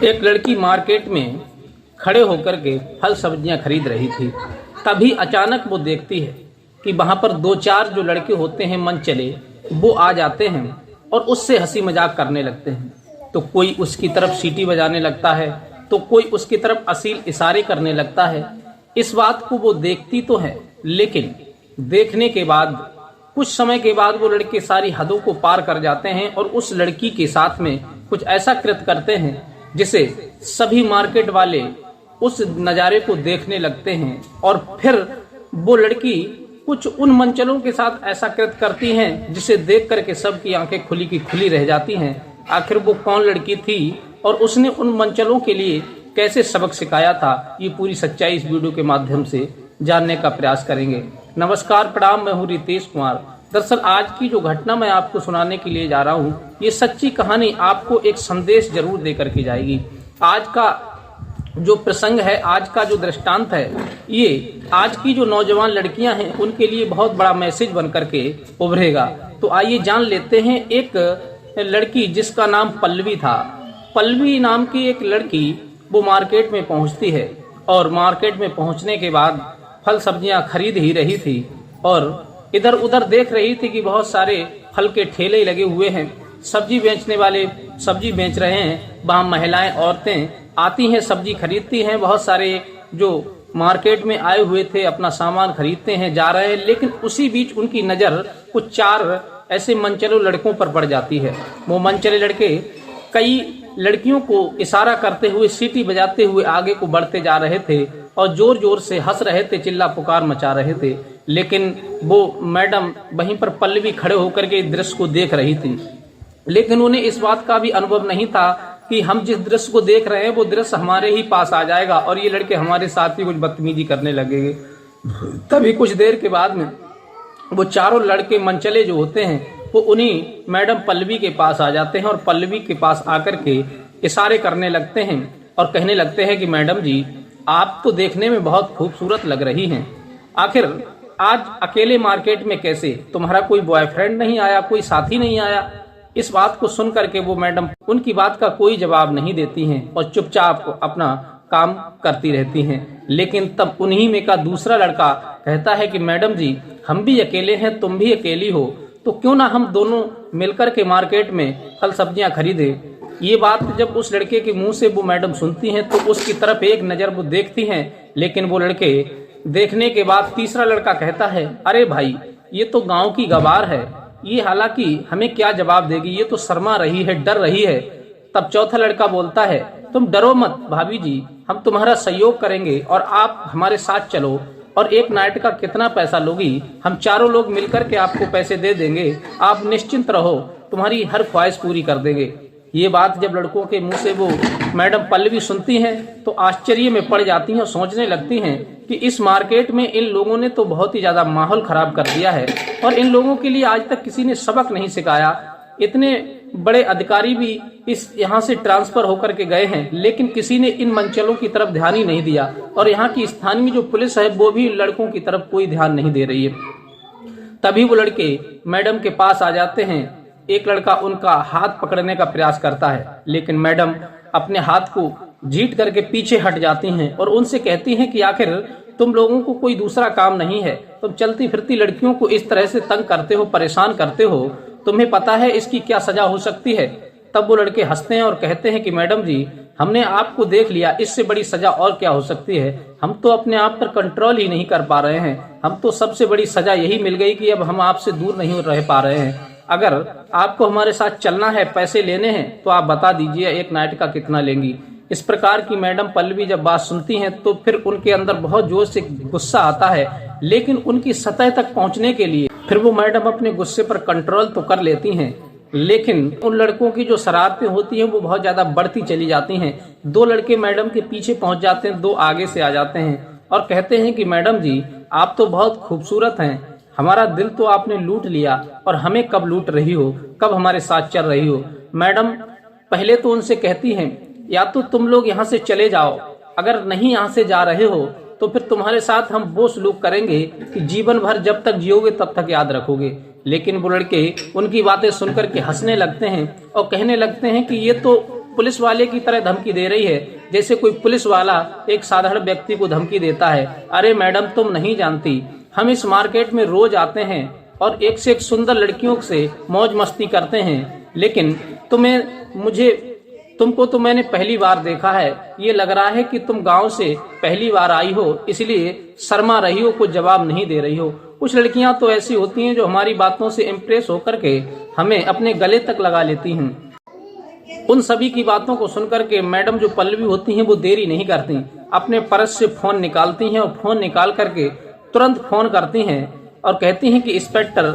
एक लड़की मार्केट में खड़े होकर के फल सब्जियां खरीद रही थी। तभी अचानक वो देखती है कि वहां पर दो चार जो लड़के होते हैं मन चले, वो आ जाते हैं और उससे हंसी मजाक करने लगते हैं। तो कोई उसकी तरफ सीटी बजाने लगता है, तो कोई उसकी तरफ अश्लील इशारे करने लगता है। इस बात को वो देखती तो है, लेकिन देखने के बाद कुछ समय के बाद वो लड़के सारी हदों को पार कर जाते हैं और उस लड़की के साथ में कुछ ऐसा कृत्य करते हैं जिसे सभी मार्केट वाले उस नज़ारे को देखने लगते हैं। और फिर वो लड़की कुछ उन मंचलों के साथ ऐसा कृत्य करती हैं जिसे देख करके सबकी आंखें खुली की खुली रह जाती हैं। आखिर वो कौन लड़की थी और उसने उन मंचलों के लिए कैसे सबक सिखाया था, ये पूरी सच्चाई इस वीडियो के माध्यम से जानने का प्रयास करेंगे। नमस्कार, प्रणाम, मैं हूँ रितेश कुमार। दरअसल आज की जो घटना मैं आपको सुनाने के लिए जा रहा हूँ, ये सच्ची कहानी आपको एक संदेश जरूर दे करके जाएगी। आज का जो प्रसंग है, आज का जो दृष्टांत है, ये आज की जो नौजवान लड़कियां हैं उनके लिए बहुत बड़ा मैसेज बन करके उभरेगा। तो आइए जान लेते हैं। एक लड़की जिसका नाम पल्लवी था, पल्लवी नाम की एक लड़की वो मार्केट में पहुंचती है और मार्केट में पहुंचने के बाद फल सब्जियां खरीद ही रही थी और इधर उधर देख रही थी कि बहुत सारे फल के ठेले लगे हुए हैं, सब्जी बेचने वाले सब्जी बेच रहे हैं, वहाँ महिलाएं औरतें आती हैं, सब्जी खरीदती हैं। बहुत सारे जो मार्केट में आए हुए थे अपना सामान खरीदते हैं, जा रहे हैं। लेकिन उसी बीच उनकी नज़र कुछ चार ऐसे मनचले लड़कों पर पड़ जाती है। वो मनचले लड़के कई लड़कियों को इशारा करते हुए, सीटी बजाते हुए आगे को बढ़ते जा रहे थे और जोर जोर से हंस रहे थे, चिल्ला पुकार मचा रहे थे। लेकिन वो मैडम वहीं पर पल्लवी खड़े होकर के इस दृश्य को देख रही थी, लेकिन उन्हें इस बात का भी अनुभव नहीं था कि हम जिस दृश्य को देख रहे हैं वो दृश्य हमारे ही पास आ जाएगा और ये लड़के हमारे साथ ही कुछ बदतमीजी करने लगेंगे। तभी कुछ देर के बाद में वो चारों लड़के मनचले जो होते हैं वो उन्हीं मैडम पल्लवी के पास आ जाते हैं और पल्लवी के पास आकर के इशारे करने लगते हैं और कहने लगते हैं कि मैडम जी, आप तो देखने में बहुत खूबसूरत लग रही हैं। आखिर आज अकेले मार्केट में कैसे? तुम्हारा कोई बॉयफ्रेंड नहीं आया, कोई साथी नहीं आया? इस बात को सुन करके वो मैडम उनकी बात का कोई जवाब नहीं देती हैं और चुपचाप अपना काम करती रहती हैं। लेकिन तब उन्हीं में का दूसरा लड़का कहता है कि मैडम जी, हम भी अकेले हैं, तुम भी अकेली हो, तो क्यों ना हम दोनों मिलकर के मार्केट में फल सब्जियां खरीदें। ये बात जब उस लड़के के मुंह से वो मैडम सुनती हैं तो उसकी तरफ एक नज़र वो देखती हैं। लेकिन वो लड़के देखने के बाद तीसरा लड़का कहता है, अरे भाई, ये तो गांव की गवार है, ये हालांकि हमें क्या जवाब देगी, ये तो शर्मा रही है, डर रही है। तब चौथा लड़का बोलता है, तुम डरो मत भाभी जी, हम तुम्हारा सहयोग करेंगे और आप हमारे साथ चलो। और एक नाइट का कितना पैसा लोगी? हम चारों लोग मिलकर के आपको पैसे दे देंगे, आप निश्चिंत रहो, तुम्हारी हर ख्वाहिश पूरी कर देंगे। ये बात जब लड़कों के मुंह से वो मैडम पल्लवी सुनती हैं तो आश्चर्य में पड़ जाती हैं और सोचने लगती हैं कि इस मार्केट में इन लोगों ने तो बहुत ही ज्यादा माहौल खराब कर दिया है और इन लोगों के लिए आज तक किसी ने सबक नहीं सिखाया। इतने बड़े अधिकारी भी इस यहाँ से ट्रांसफर होकर के गए हैं, लेकिन किसी ने इन मंचलों की तरफ ध्यान ही नहीं दिया और यहाँ की स्थानीय जो पुलिस है वो भी लड़कों की तरफ कोई ध्यान नहीं दे रही है। तभी वो लड़के मैडम के पास आ जाते हैं। एक लड़का उनका हाथ पकड़ने का प्रयास करता है, लेकिन मैडम अपने हाथ को जीत करके पीछे हट जाती हैं और उनसे कहती हैं कि आखिर तुम लोगों को कोई दूसरा काम नहीं है, तुम चलती फिरती लड़कियों को इस तरह से तंग करते हो, परेशान करते हो, तुम्हें पता है इसकी क्या सजा हो सकती है? तब वो लड़के हंसते हैं और कहते हैं कि मैडम जी, हमने आपको देख लिया, इससे बड़ी सजा और क्या हो सकती है? हम तो अपने आप पर कंट्रोल ही नहीं कर पा रहे हैं, हम तो सबसे बड़ी सजा यही मिल गई कि अब हम आपसे दूर नहीं रह पा रहे हैं। अगर आपको हमारे साथ चलना है, पैसे लेने हैं, तो आप बता दीजिए एक नाइट का कितना लेंगी। इस प्रकार की मैडम पल्लवी जब बात सुनती हैं तो फिर उनके अंदर बहुत जोर से गुस्सा आता है, लेकिन उनकी सतह तक पहुंचने के लिए फिर वो मैडम अपने गुस्से पर कंट्रोल तो कर लेती हैं, लेकिन उन लड़कों की जो शरारतें होती हैं वो बहुत ज्यादा बढ़ती चली जाती हैं। दो लड़के मैडम के पीछे पहुंच जाते हैं, दो आगे से आ जाते हैं और कहते हैं कि मैडम जी, आप तो बहुत खूबसूरत हैं, हमारा दिल तो आपने लूट लिया और हमें कब लूट रही हो, कब हमारे साथ चल रही हो? मैडम पहले तो उनसे कहती हैं, या तो तुम लोग यहाँ से चले जाओ, अगर नहीं यहाँ से जा रहे हो तो फिर तुम्हारे साथ हम वो सलूक करेंगे कि जीवन भर जब तक जियोगे तब तक याद रखोगे। लेकिन वो लड़के उनकी बातें सुनकर के हंसने लगते हैं और कहने लगते हैं कि ये तो पुलिस वाले की तरह धमकी दे रही है, जैसे कोई पुलिस वाला एक साधारण व्यक्ति को धमकी देता है। अरे मैडम, तुम नहीं जानती, हम इस मार्केट में रोज आते हैं और एक से एक सुंदर लड़कियों से मौज मस्ती करते हैं, लेकिन तुमको तो मैंने पहली बार देखा है। ये लग रहा है कि तुम गांव से पहली बार आई हो, इसलिए शर्मा रही हो, कुछ जवाब नहीं दे रही हो। कुछ लड़कियां तो ऐसी होती हैं जो हमारी बातों से इम्प्रेस होकर के हमें अपने गले तक लगा लेती हैं। उन सभी की बातों को सुनकर के मैडम जो पल्लवी होती हैं वो देरी नहीं करती, अपने पर्स से फोन निकालती हैं और फोन निकाल करके तुरंत फोन करती हैं और कहती हैं कि इंस्पेक्टर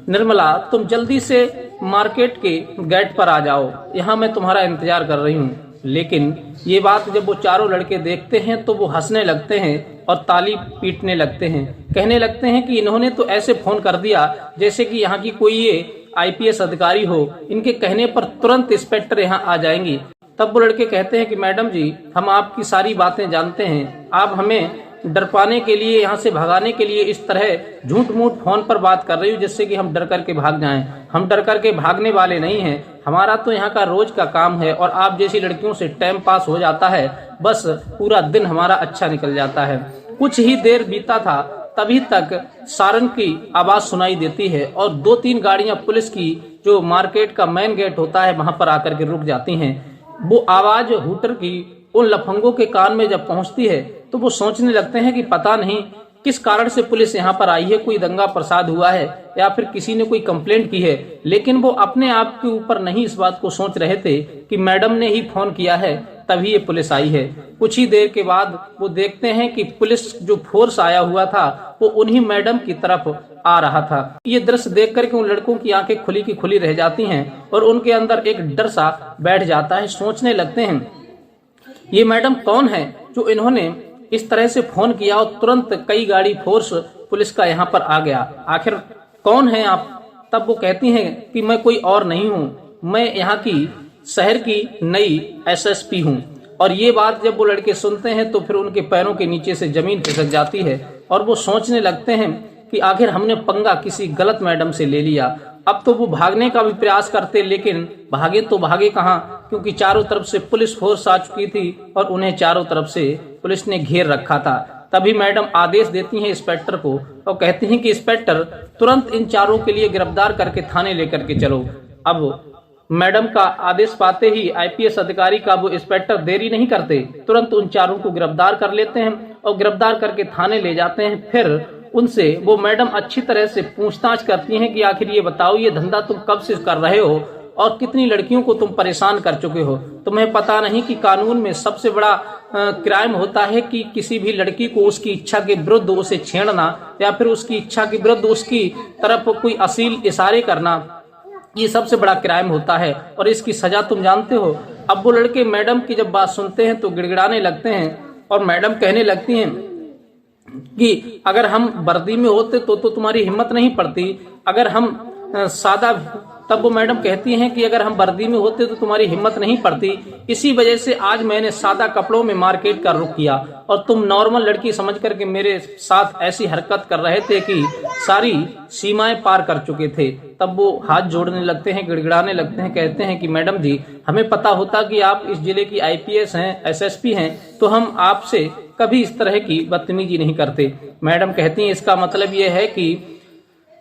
निर्मला, तुम जल्दी से मार्केट के गेट पर आ जाओ, यहाँ मैं तुम्हारा इंतजार कर रही हूँ। लेकिन ये बात जब वो चारों लड़के देखते हैं तो वो हंसने लगते हैं और ताली पीटने लगते हैं, कहने लगते हैं कि इन्होंने तो ऐसे फोन कर दिया जैसे कि यहाँ की कोई ये आईपीएस अधिकारी हो, इनके कहने पर तुरंत इंस्पेक्टर यहाँ आ जाएंगी। तब वो लड़के कहते हैं कि मैडम जी, हम आपकी सारी बातें जानते हैं, आप हमें डरपाने के लिए, यहाँ से भगाने के लिए इस तरह झूठ मूठ फोन पर बात कर रही हो जिससे कि हम डर करके भाग जाएं। हम डर करके भागने वाले नहीं हैं, हमारा तो यहाँ का रोज का काम है और आप जैसी लड़कियों से टाइम पास हो जाता है, बस पूरा दिन हमारा अच्छा निकल जाता है। कुछ ही देर बीता था, तभी तक सारन की आवाज सुनाई देती है और 2-3 गाड़ियां पुलिस की जो मार्केट का मेन गेट होता है वहां पर आकर के रुक जाती हैं। वो आवाज हूटर की उन लफंगों के कान में जब पहुंचती है तो वो सोचने लगते हैं कि पता नहीं किस कारण से पुलिस यहाँ पर आई है, कोई दंगा प्रसाद हुआ है या फिर किसी ने कोई कंप्लेंट की है। लेकिन वो अपने आप के ऊपर नहीं इस बात को सोच रहे थे कि मैडम ने ही फोन किया है तभी ये पुलिस आई है। कुछ ही देर के बाद वो देखते हैं कि पुलिस जो फोर्स आया हुआ था वो उन्हीं मैडम की तरफ आ रहा था। ये दृश्य देख करके उन लड़कों की आंखें खुली की खुली रह जाती हैं और उनके अंदर एक डर सा बैठ जाता है। सोचने लगते हैं ये मैडम कौन है जो इन्होंने इस तरह से फोन किया और तुरंत कई गाड़ी फोर्स पुलिस का यहाँ पर आ गया, आखिर कौन है आप। तब वो कहती हैं कि मैं कोई और नहीं हूँ, मैं यहाँ की शहर की नई एसएसपी हूँ। और ये बात जब वो लड़के सुनते हैं तो फिर उनके पैरों के नीचे से जमीन खिसक जाती है और वो सोचने लगते हैं कि आखिर हमने पंगा किसी गलत मैडम से ले लिया। अब तो वो भागने का भी प्रयास करते, लेकिन भागे तो भागे कहाँ, क्योंकि चारों तरफ से पुलिस फोर्स आ चुकी थी और उन्हें चारों तरफ से पुलिस ने घेर रखा था। तभी मैडम आदेश देती हैं इंस्पेक्टर को और कहती हैं कि इंस्पेक्टर, तुरंत इन चारों के लिए गिरफ्तार करके थाने लेकर के चलो। अब मैडम का आदेश पाते ही आईपीएस अधिकारी का वो इंस्पेक्टर देरी नहीं करते, तुरंत उन चारों को गिरफ्तार कर लेते हैं और गिरफ्तार करके थाने ले जाते हैं। फिर उनसे वो मैडम अच्छी तरह से पूछताछ करती हैं कि आखिर ये बताओ, ये धंधा तुम कब से कर रहे हो और कितनी लड़कियों को तुम परेशान कर चुके हो। तुम्हें पता नहीं कि कानून में सबसे बड़ा क्राइम होता है कि किसी भी लड़की को उसकी इच्छा के विरुद्ध उसे छेड़ना या फिर उसकी इच्छा के विरुद्ध उसकी तरफ कोई अश्लील इशारे करना, ये सबसे बड़ा क्राइम होता है और इसकी सजा तुम जानते हो। अब वो लड़के मैडम की जब बात सुनते हैं तो गिड़गिड़ाने लगते हैं और मैडम कहने लगती हैं कि अगर हम वर्दी में होते तो तुम्हारी हिम्मत नहीं पड़ती, अगर हम सादा। तब वो मैडम कहती हैं कि अगर हम वर्दी में होते तो तुम्हारी हिम्मत नहीं पड़ती, इसी वजह से आज मैंने सादा कपड़ों में मार्केट का रुख किया और तुम नॉर्मल लड़की समझ करके मेरे साथ ऐसी हरकत कर रहे थे कि सारी सीमाएं पार कर चुके थे। तब वो हाथ जोड़ने लगते हैं, गिड़गिड़ाने लगते हैं, कहते हैं कि मैडम जी, हमें पता होता कि आप इस जिले की आईपीएस हैं, एसएसपी हैं, तो हम आपसे कभी इस तरह की बदतमीजी नहीं करते। मैडम कहती हैं इसका मतलब ये है कि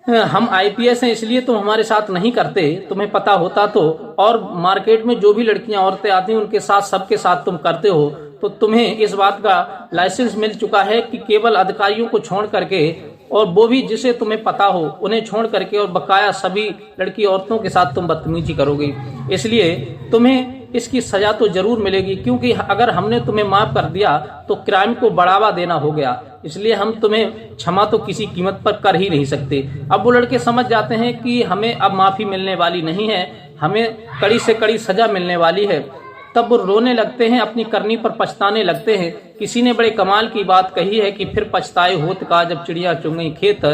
हम आईपीएस हैं इसलिए तुम हमारे साथ नहीं करते, तुम्हें पता होता तो, और मार्केट में जो भी लड़कियां औरतें आती हैं उनके साथ सबके साथ तुम करते हो, तो तुम्हें इस बात का लाइसेंस मिल चुका है कि केवल अधिकारियों को छोड़ करके और वो भी जिसे तुम्हें पता हो उन्हें छोड़ करके और बकाया सभी लड़की औरतों के साथ तुम बदतमीजी करोगे। इसलिए तुम्हें इसकी सजा तो जरूर मिलेगी, क्योंकि अगर हमने तुम्हें माफ कर दिया तो क्राइम को बढ़ावा देना हो गया, इसलिए हम तुम्हें क्षमा तो किसी कीमत पर कर ही नहीं सकते। अब वो लड़के समझ जाते हैं कि हमें अब माफी मिलने वाली नहीं है, हमें कड़ी से कड़ी सजा मिलने वाली है। तब वो रोने लगते हैं, अपनी करनी पर पछताने लगते हैं। किसी ने बड़े कमाल की बात कही है कि फिर पछताए होत का जब चिड़िया चुग गई खेत।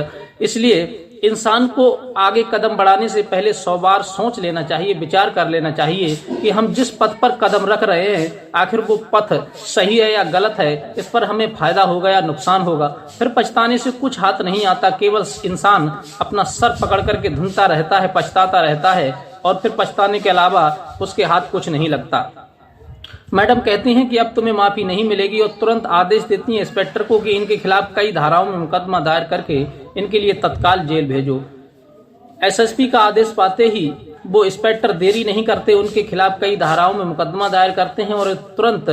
इसलिए इंसान को आगे कदम बढ़ाने से पहले 100 बार सोच लेना चाहिए, विचार कर लेना चाहिए कि हम जिस पथ पर कदम रख रहे हैं आखिर वो पथ सही है या गलत है, इस पर हमें फायदा होगा या नुकसान होगा। फिर पछताने से कुछ हाथ नहीं आता, केवल इंसान अपना सर पकड़ करके धुनता रहता है, पछताता रहता है और फिर पछताने के अलावा उसके हाथ कुछ नहीं लगता। मैडम कहती हैं कि अब तुम्हें माफी नहीं मिलेगी और तुरंत आदेश देती हैं इंस्पेक्टर को कि इनके खिलाफ कई धाराओं में मुकदमा दायर करके इनके लिए तत्काल जेल भेजो। एसएसपी का आदेश पाते ही वो इंस्पेक्टर देरी नहीं करते, उनके खिलाफ कई धाराओं में मुकदमा दायर करते हैं और तुरंत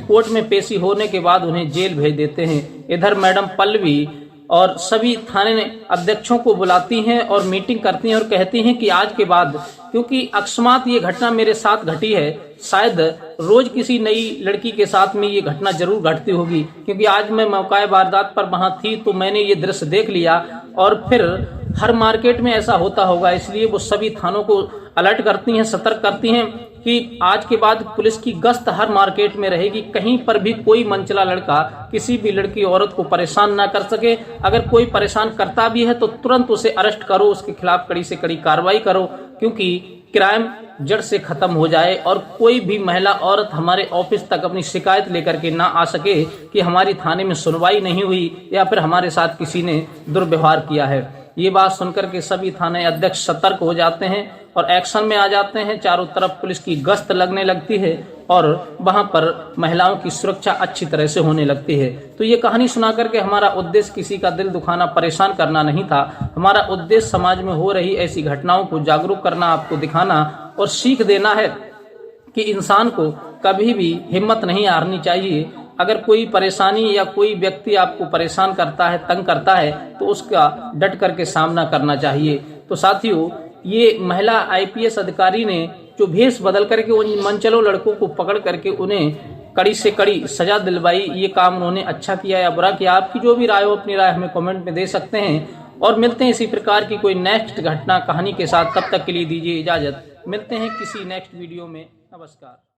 कोर्ट में पेशी होने के बाद उन्हें जेल भेज देते हैं। इधर मैडम पल्लवी और सभी थाने अध्यक्षों को बुलाती हैं और मीटिंग करती हैं और कहती हैं कि आज के बाद, क्योंकि अकस्मात ये घटना मेरे साथ घटी है, शायद रोज किसी नई लड़की के साथ में ये घटना जरूर घटती होगी, क्योंकि आज मैं मौका वारदात पर वहां थी तो मैंने ये दृश्य देख लिया और फिर हर मार्केट में ऐसा होता होगा। इसलिए वो सभी थानों को अलर्ट करती हैं, सतर्क करती हैं कि आज के बाद पुलिस की गश्त हर मार्केट में रहेगी, कहीं पर भी कोई मनचला लड़का किसी भी लड़की औरत को परेशान ना कर सके। अगर कोई परेशान करता भी है तो तुरंत उसे अरेस्ट करो, उसके खिलाफ कड़ी से कड़ी कार्रवाई करो, क्योंकि क्राइम जड़ से खत्म हो जाए और कोई भी महिला औरत हमारे ऑफिस तक अपनी शिकायत लेकर के ना आ सके कि हमारी थाने में सुनवाई नहीं हुई या फिर हमारे साथ किसी ने दुर्व्यवहार किया है। ये बात सुनकर के सभी थाने अध्यक्ष सतर्क हो जाते हैं और एक्शन में आ जाते हैं। चारों तरफ पुलिस की गश्त लगने लगती है और वहां पर महिलाओं की सुरक्षा अच्छी तरह से होने लगती है। तो ये कहानी सुना करके हमारा उद्देश्य किसी का दिल दुखाना, परेशान करना नहीं था। हमारा उद्देश्य समाज में हो रही ऐसी घटनाओं को जागरूक करना, आपको दिखाना और सीख देना है कि इंसान को कभी भी हिम्मत नहीं हारनी चाहिए। अगर कोई परेशानी या कोई व्यक्ति आपको परेशान करता है, तंग करता है, तो उसका डट करके सामना करना चाहिए। तो साथियों, ये महिला आईपीएस अधिकारी ने जो भेष बदल करके उन मनचलो लड़कों को पकड़ करके उन्हें कड़ी से कड़ी सजा दिलवाई, ये काम उन्होंने अच्छा किया या बुरा किया? आपकी जो भी राय हो, अपनी राय हमें कमेंट में दे सकते हैं। और मिलते हैं इसी प्रकार की कोई नेक्स्ट घटना कहानी के साथ। तब तक के लिए दीजिए इजाजत। मिलते हैं किसी नेक्स्ट वीडियो में। नमस्कार।